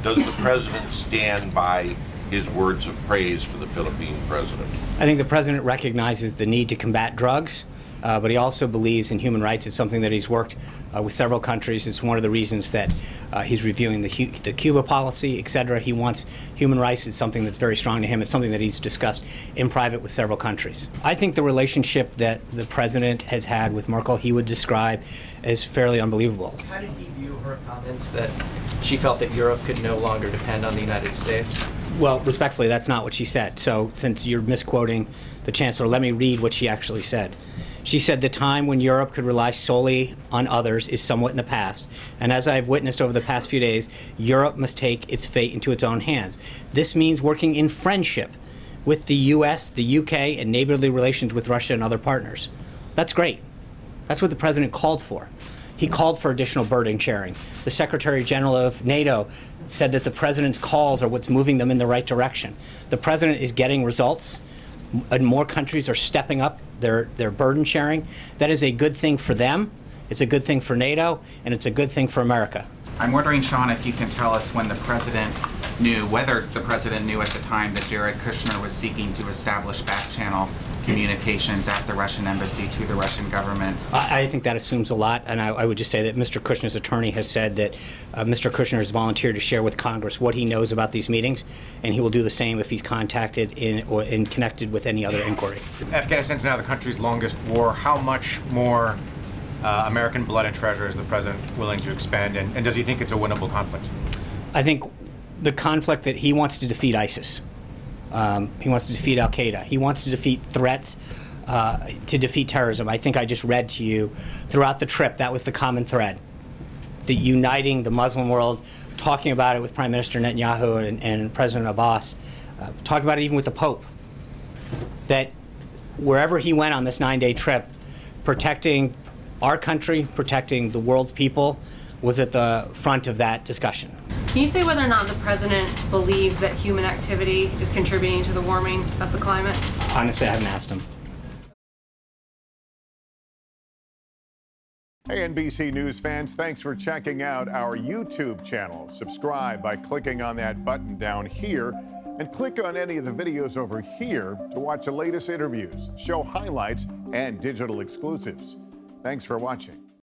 Does the president stand by his words of praise for the Philippine president? I think the president recognizes the need to combat drugs, but he also believes in human rights. It's something that he's worked with several countries. It's one of the reasons that he's reviewing the Cuba policy, etc. He wants human rights. It's something that's very strong to him. It's something that he's discussed in private with several countries. I think the relationship that the president has had with Merkel, he would describe as fairly unbelievable. How did he view her comments that she felt that Europe could no longer depend on the United States? Well, respectfully, that's not what she said. So since you're misquoting the chancellor, let me read what she actually said. She said, "The time when Europe could rely solely on others is somewhat in the past. And as I've witnessed over the past few days, Europe must take its fate into its own hands. This means working in friendship with the U.S., the U.K., and neighborly relations with Russia and other partners." That's great. That's what the president called for. He called for additional burden sharing. The Secretary General of NATO said that the president's calls are what's moving them in the right direction. The president is getting results, and more countries are stepping up their burden sharing. That is a good thing for them, it's a good thing for NATO, and it's a good thing for America. I'm wondering, Sean, if you can tell us when the president knew, whether the president knew at the time that Jared Kushner was seeking to establish back-channel communications at the Russian embassy to the Russian government. I think that assumes a lot, and I would just say that Mr. Kushner's attorney has said that Mr. Kushner has volunteered to share with Congress what he knows about these meetings, and he will do the same if he's contacted or connected with any other inquiry. Afghanistan's now the country's longest war. How much more American blood and treasure is the president willing to expend, and does he think it's a winnable conflict? I think the conflict that he wants to defeat ISIS. He wants to defeat al-Qaeda. He wants to defeat threats, to defeat terrorism. I think I just read to you throughout the trip, that was the common thread. The uniting the Muslim world, talking about it with Prime Minister Netanyahu and President Abbas, talking about it even with the Pope. That wherever he went on this 9-day trip, protecting our country, protecting the world's people, was at the front of that discussion. Can you say whether or not the president believes that human activity is contributing to the warming of the climate? Honestly, I haven't asked him. Hey, NBC News fans, thanks for checking out our YouTube channel. Subscribe by clicking on that button down here and click on any of the videos over here to watch the latest interviews, show highlights, and digital exclusives. Thanks for watching.